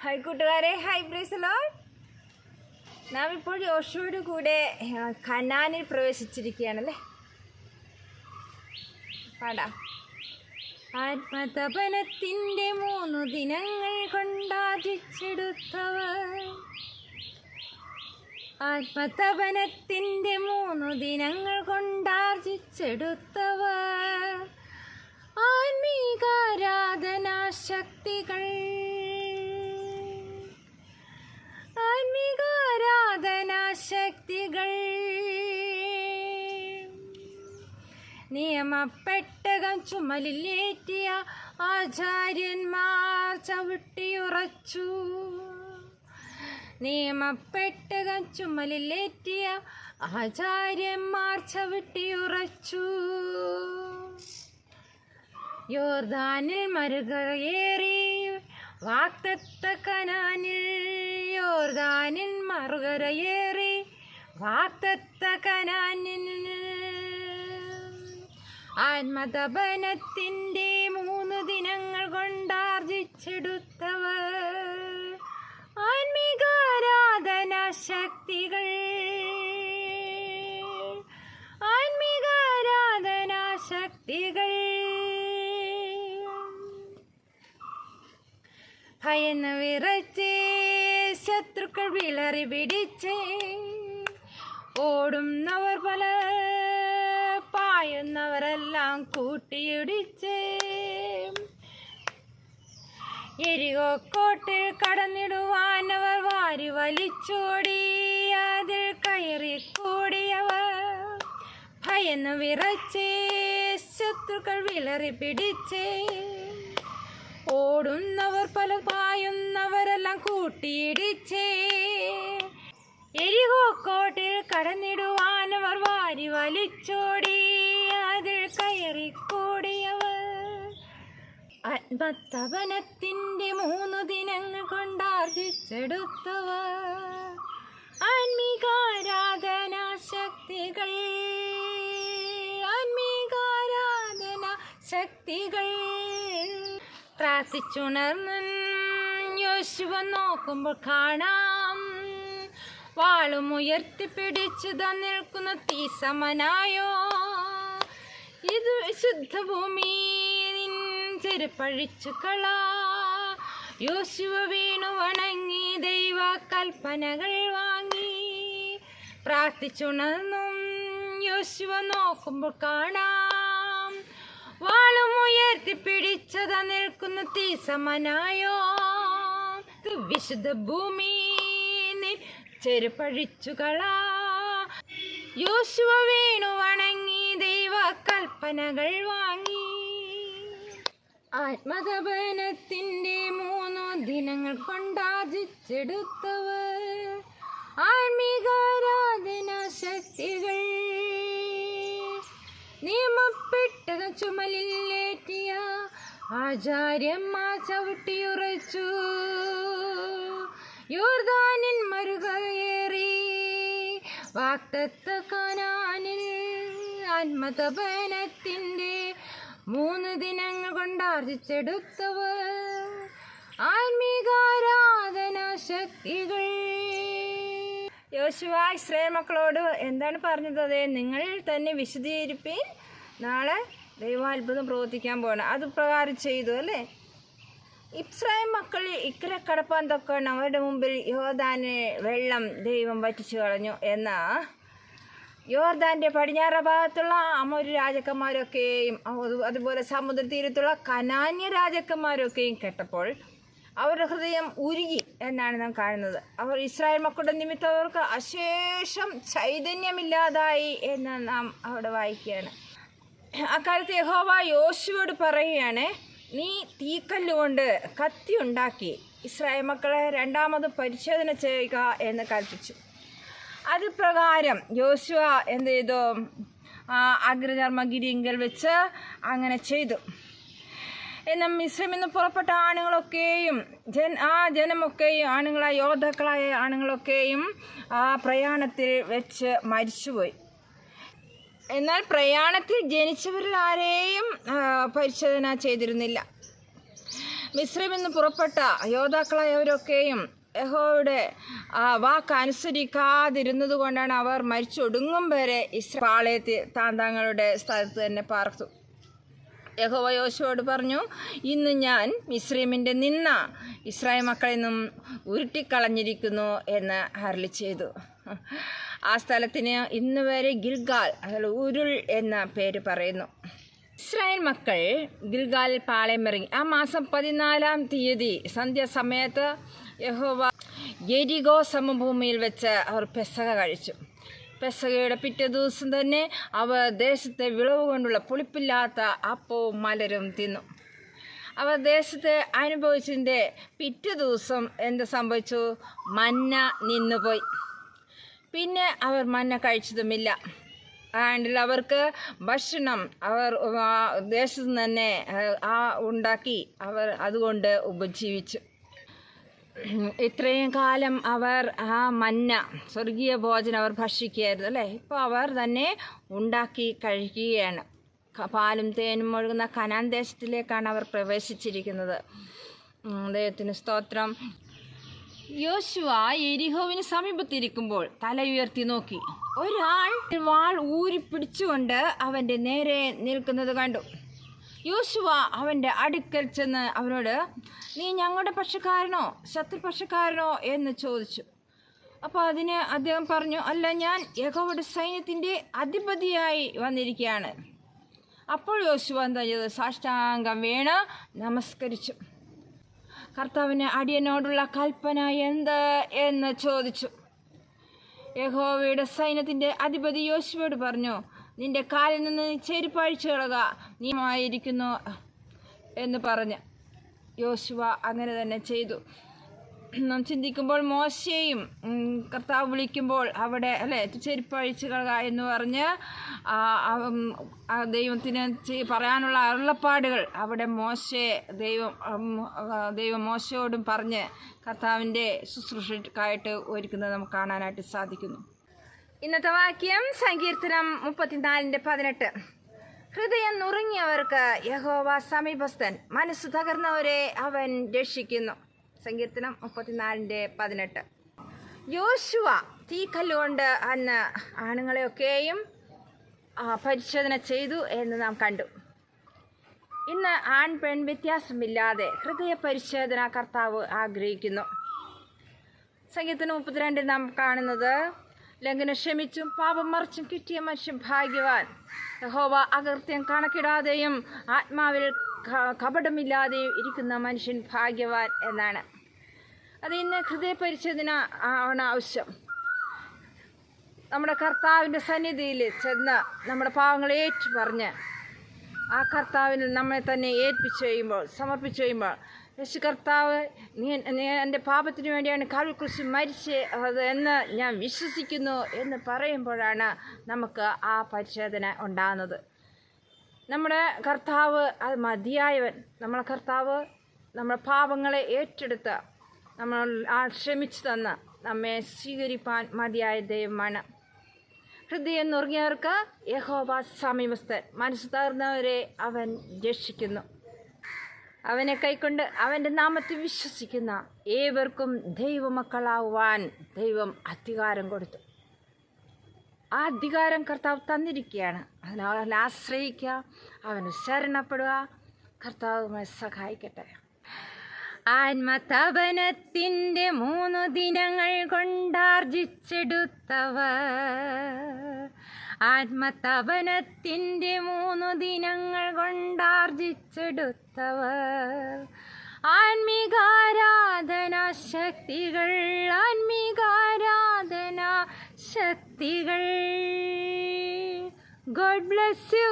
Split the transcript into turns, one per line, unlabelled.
Hi കൂട്ടുകാരെ, hi praise Lord. നാം ഇപ്പോൾ യോശുവയുടെ കൂടെ കനാനിൽ പ്രവേശിച്ചിരിക്കുകയാണല്ലേ. പാടാം. ആത്മതപനത്തിൻ്റെ 3 ദിനങ്ങൾ കൊണ്ടാർജിച്ചെടുത്തവർ, ആത്മതപനത്തിൻ്റെ 3 ദിനങ്ങൾ കൊണ്ടാർജിച്ചെടുത്തവർ, ആത്മീകാരാധനാശക്തികൾ, ആത്മീകാരാധനാശക്തികൾ. നിയമപ്പെട്ടകം ചുമലിലേറ്റിയ ആചാര്യന്മാർ ചവിട്ടിയുറച്ചു, നിയമപ്പെട്ടകം ചുമലിലേറ്റിയ ആചാര്യന്മാർ ചവിട്ടിയുറച്ചു. യോർദാനിൽ മറുകരയേറി വാഗ്ദത്ത കനാനിൽ, യോർദാനിൽ മറുകരയേറി വാഗ്ദത്ത കനാനിൽ, ആത്മതപനത്തിൻ്റെ 3 ദിനങ്ങൾ കൊണ്ടാർജിച്ചെടുത്തവർ, ആത്മീകാരാധനാശക്തികൾ, ആത്മീകാരാധനാശക്തികൾ. ഭയന്ന് വിറച്ച് ശത്രുക്കൾ വിളറി പിടിച്ച് ഓടുന്നവർ പല, പായുന്നവരെല്ലാം കൂട്ടിയിടിച്ച് എരികോ കോട്ടിൽ കടന്നിടുവാൻ അവർ വാരി വലിച്ചോടി, അതിൽ കയറി കൂടിയവർ. ഭയന്ന് വിറച്ച് ശത്രുക്കൾ വിളറി പിടിച്ച് ഓടുന്നവർ പല, പായുന്നവരെല്ലാം കൂട്ടിയിടിച്ച് എരികോ കോട്ടിൽ കടന്നിടുവാൻ അവർ വാരി വലിച്ചോടി, അതിൽ കയറി കൂടിയവർ. ആത്മതപനത്തിൻ്റെ 3 ദിനങ്ങൾ കൊണ്ടാർജിച്ചെടുത്തവർ, ആത്മീകാരാധനാശക്തികൾ, ആത്മീകാരാധനാശക്തികൾ. പ്രാർത്ഥിച്ചുണർന്ന് യോശുവ നോക്കുമ്പോൾ കാണാം, വാളും ഉയർത്തിപ്പിടിച്ചു നിൽക്കുന്ന തീസമനായോ, ഇത് വിശുദ്ധ ഭൂമി, നിൻ ചെരുപ്പഴിച്ചു കളാ. യോശുവ വീണു വണങ്ങി ദൈവ കൽപ്പനകൾ വാങ്ങി. പ്രാർത്ഥിച്ചുണർന്നും യോശുവ നോക്കുമ്പോൾ കാണാം, വാളും ഉയർത്തിപ്പിടിച്ചതാ നിൽക്കുന്ന തീസമനായോ, വിശുദ്ധ ഭൂമി, ചെരുപ്പഴിച്ചുകളാ. യോശുവ വീണു വണങ്ങി ദൈവ കൽപ്പനകൾ വാങ്ങി. ആത്മതപനത്തിൻ്റെ 3 ദിനങ്ങൾ കൊണ്ടാർജിച്ചെടുത്തവർ, ആത്മീകാരാധനാശക്തികൾ. നിയമപ്പെട്ടകം ചുമലിലേറ്റിയ ആചാര്യന്മാർ ചവിട്ടിയുറച്ചു, യോർദാനിൻ മറുകരയേറി വാഗ്ദത്ത കനാനിൽ, ആത്മതപനത്തിൻ്റെ 3 ദിനങ്ങൾ കൊണ്ടാർജിച്ചെടുത്തവർ, ആത്മീകാരാധനാശക്തികൾ. യോശുവ ഇസ്രായേൽ മക്കളോട് എന്താണ് പറഞ്ഞത്? നിങ്ങൾ തന്നെ വിശദീകരിപ്പിൻ, നാളെ ദൈവാത്ഭുതം പ്രവർത്തിക്കാൻ പോകണം. അത് പ്രകാരം ചെയ്തു അല്ലേ. ഇസ്രായേൽ മക്കൾ ഇക്കരെ കടപ്പാൻ തൊക്കണം, അവരുടെ മുമ്പിൽ യോർദാന് വെള്ളം ദൈവം വറ്റിച്ചു കളഞ്ഞു എന്ന യോർദാൻ്റെ പടിഞ്ഞാറ ഭാഗത്തുള്ള അമോരി രാജാക്കന്മാരൊക്കെയും അതുപോലെ സമുദ്രതീരത്തുള്ള കനാന്യ രാജാക്കന്മാരൊക്കെയും കേട്ടപ്പോൾ അവരുടെ ഹൃദയം ഉരുകി എന്നാണ് നാം കാണുന്നത്. അവർ ഇസ്രായേൽ മക്കളുടെ നിമിത്തം അവർക്ക് അശേഷം ചൈതന്യമില്ലാതായി എന്ന് നാം അവിടെ വായിക്കുകയാണ്. അക്കാലത്ത് യഹോവ യോശുവയോട് പറയുകയാണ്, നീ തീക്കല്ലുകൊണ്ട് കത്തി ഉണ്ടാക്കി ഇസ്രായേൽ മക്കളെ 2ാമത് പരിശോധന ചെയ്യുക എന്ന് കൽപ്പിച്ചു. അത് പ്രകാരം യോശുവ എന്ത് ചെയ്തു? അഗ്രചർമ്മഗിരിങ്കൽ വെച്ച് അങ്ങനെ ചെയ്തു. എന്നാൽ മിസ്രൈമിൽ നിന്ന് പുറപ്പെട്ട ആണുങ്ങളൊക്കെയും ജനമൊക്കെയും ആണുങ്ങളായ യോദ്ധാക്കളായ ആണുങ്ങളൊക്കെയും ആ പ്രയാണത്തിൽ വെച്ച് മരിച്ചുപോയി. എന്നാൽ പ്രയാണത്തിൽ ജനിച്ചവരിൽ ആരെയും പരിശോധന ചെയ്തിരുന്നില്ല. മിസ്രൈമിൽ നിന്ന് പുറപ്പെട്ട യോദ്ധാക്കളായവരൊക്കെയും യഹോവയുടെ വാക്കനുസരിക്കാതിരുന്നത് കൊണ്ടാണ് അവർ മരിച്ചൊടുങ്ങും വരെ പാളയത്തിൽ താന്താങ്ങളുടെ സ്ഥലത്ത് തന്നെ പാർത്തു. യഹോവ യോശുവയോട് പറഞ്ഞു, ഇന്ന് ഞാൻ മിസ്രൈമിൻ്റെ നിന്ന ഇസ്രായേൽ മക്കളിൽ നിന്നും ഉരുട്ടിക്കളഞ്ഞിരിക്കുന്നു എന്ന് അരുളി ചെയ്തു. ആ സ്ഥലത്തിന് ഇന്ന് വരെ ഗിൽഗാൽ, അതായത് ഉരുൾ എന്ന പേര് പറയുന്നു. ഇസ്രായേൽ മക്കൾ ഗിൽഗാലിൽ പാളയമിറങ്ങി. ആ മാസം 14-ാം തീയതി സന്ധ്യാസമയത്ത് യഹോവ യെരിഗോ സമഭൂമിയിൽ വെച്ച് അവർ പെസഹ കഴിച്ചു. പെസഹയുടെ പിറ്റേ ദിവസം തന്നെ അവർ ദേശത്തെ വിളവ് കൊണ്ടുള്ള പുളിപ്പില്ലാത്ത അപ്പവും മലരും തിന്നു. അവർ ദേശത്തെ അനുഭവിച്ചതിൻ്റെ പിറ്റേ ദിവസം എന്ത് സംഭവിച്ചു? മന്ന നിന്നുപോയി. പിന്നെ അവർ മന്ന കഴിച്ചതുമില്ല. ആണ്ടിൽ അവർക്ക് ഭക്ഷണം അവർ ദേശത്ത് തന്നെ ഉണ്ടാക്കി അവർ അതുകൊണ്ട് ഉപജീവിച്ചു. ഇത്രയും കാലം അവർ ആ മന്ന സ്വർഗീയ ഭോജനം അവർ ഭക്ഷിക്കുകയായിരുന്നു അല്ലേ. ഇപ്പോൾ അവർ തന്നെ ഉണ്ടാക്കി കഴിക്കുകയാണ്. പാലും തേനും ഒഴുകുന്ന കനാൻ ദേശത്തിലേക്കാണ് അവർ പ്രവേശിച്ചിരിക്കുന്നത്. ദൈവത്തിന് സ്തോത്രം. യോശുവ യെരിഹോവിന് സമീപത്തിരിക്കുമ്പോൾ തല ഉയർത്തി നോക്കി. ഒരാൾ വാൾ ഊരി പിടിച്ചുകൊണ്ട് അവൻ്റെ നേരെ നിൽക്കുന്നത് കണ്ടു. യോശുവ അവൻ്റെ അടുക്കൽ ചെന്ന് അവനോട്, നീ ഞങ്ങളുടെ പക്ഷക്കാരനോ ശത്രുപക്ഷക്കാരനോ എന്ന് ചോദിച്ചു. അപ്പോൾ അതിന് അദ്ദേഹം പറഞ്ഞു, അല്ല, ഞാൻ യഹോവയുടെ സൈന്യത്തിൻ്റെ അധിപതിയായി വന്നിരിക്കുകയാണ്. അപ്പോൾ യോശുവ എന്താ ചെയ്തത്? സാഷ്ടാംഗം വീണ് നമസ്കരിച്ചു. കർത്താവിന് അടിയനോടുള്ള കൽപ്പന എന്ത് എന്ന് ചോദിച്ചു. യഹോവയുടെ സൈന്യത്തിൻ്റെ അധിപതി യോശുവയോട് പറഞ്ഞു, നിന്റെ കാലിൽ നിന്ന് ചെരുപ്പ് അഴിച്ചു കളക, നീമായിരിക്കുന്നു എന്ന് പറഞ്ഞ് യോശുവ അങ്ങനെ തന്നെ ചെയ്തു. നാം ചിന്തിക്കുമ്പോൾ മോശയും കർത്താവ് വിളിക്കുമ്പോൾ അവിടെ അല്ലേ ചെരുപ്പ് അഴിച്ചു കളക എന്ന് പറഞ്ഞ് ദൈവത്തിന് പറയാനുള്ള അരുളപ്പാടുകൾ അവിടെ ദൈവം മോശയോടും പറഞ്ഞ് കർത്താവിൻ്റെ ശുശ്രൂഷയ്ക്കായിട്ട് ഒരുക്കുന്നത് നമുക്ക് കാണാനായിട്ട് സാധിക്കുന്നു. ഇന്നത്തെ വാക്യം സങ്കീർത്തനം 34:18. ഹൃദയം നുറുങ്ങിയവർക്ക് യഹോവ സമീപസ്ഥൻ, മനസ്സ് തകർന്നവരെ അവൻ രക്ഷിക്കുന്നു. സങ്കീർത്തനം 34:18. യോശുവ തീക്കല്ലുകൊണ്ട് അന്ന് ആണുങ്ങളെയൊക്കെയും പരിശോധന ചെയ്തു എന്ന് നാം കണ്ടു. ഇന്ന് ആൺ പെൺ വ്യത്യാസമില്ലാതെ ഹൃദയ പരിശോധന കർത്താവ് ആഗ്രഹിക്കുന്നു. സങ്കീർത്തനം 32 നാം കാണുന്നത്, ലംഘനം ക്ഷമിച്ചും പാപം മറിച്ചും കിട്ടിയ മനുഷ്യൻ ഭാഗ്യവാൻ, യഹോവ അകൃത്യം കണക്കിടാതെയും ആത്മാവിൽ കപടമില്ലാതെയും ഇരിക്കുന്ന മനുഷ്യൻ ഭാഗ്യവാൻ എന്നാണ്. അത് ഇന്ന് ഹൃദയ പരിശോധന ആണ് ആവശ്യം. നമ്മുടെ കർത്താവിൻ്റെ സന്നിധിയിൽ ചെന്ന് നമ്മുടെ പാവങ്ങളെ ഏറ്റു പറഞ്ഞ് ആ കർത്താവിന് നമ്മളെ തന്നെ സമർപ്പിച്ചു കഴിയുമ്പോൾ, യേശു കർത്താവ്, നീ എൻ്റെ പാപത്തിന് വേണ്ടിയാണ് കാൽവരിക്കുരിശിൽ മരിച്ചത് എന്ന് ഞാൻ വിശ്വസിക്കുന്നു എന്ന് പറയുമ്പോഴാണ് നമുക്ക് ആ പരിശോധന ഉണ്ടാകുന്നത്. നമ്മുടെ കർത്താവ് അത് മതിയായവൻ. നമ്മളെ കർത്താവ് നമ്മുടെ പാപങ്ങളെ ഏറ്റെടുത്ത് നമ്മൾ ക്ഷമിച്ചു തന്ന് നമ്മെ സ്വീകരിപ്പാൻ മതിയായ ദൈവമാണ്. ഹൃദയം നുറുങ്ങിയവർക്ക് യഹോവ സമീപസ്ഥൻ, മനസ്സ് തകർന്നവരെ അവൻ രക്ഷിക്കുന്നു. അവനെ കൈക്കൊണ്ട് അവൻ്റെ നാമത്തിൽ വിശ്വസിക്കുന്ന ഏവർക്കും ദൈവമക്കളാവാൻ ദൈവം അധികാരം കൊടുത്തു. ആ അധികാരം കർത്താവ് തന്നിരിക്കുകയാണ്. അതിനെ ആശ്രയിക്കുക, അവന് ശരണപ്പെടുക. കർത്താവുമായി സഹായിക്കട്ടെ. ആത്മതപനത്തിൻ്റെ 3 ദിനങ്ങൾ കൊണ്ടാർജിച്ചെടുത്തവർ, ആത്മതപനത്തിൻ്റെ 3 ദിനങ്ങൾ കൊണ്ടാർജിച്ചെടുത്തവർ, ആത്മീകാരാധനാ ശക്തികൾ. God bless you.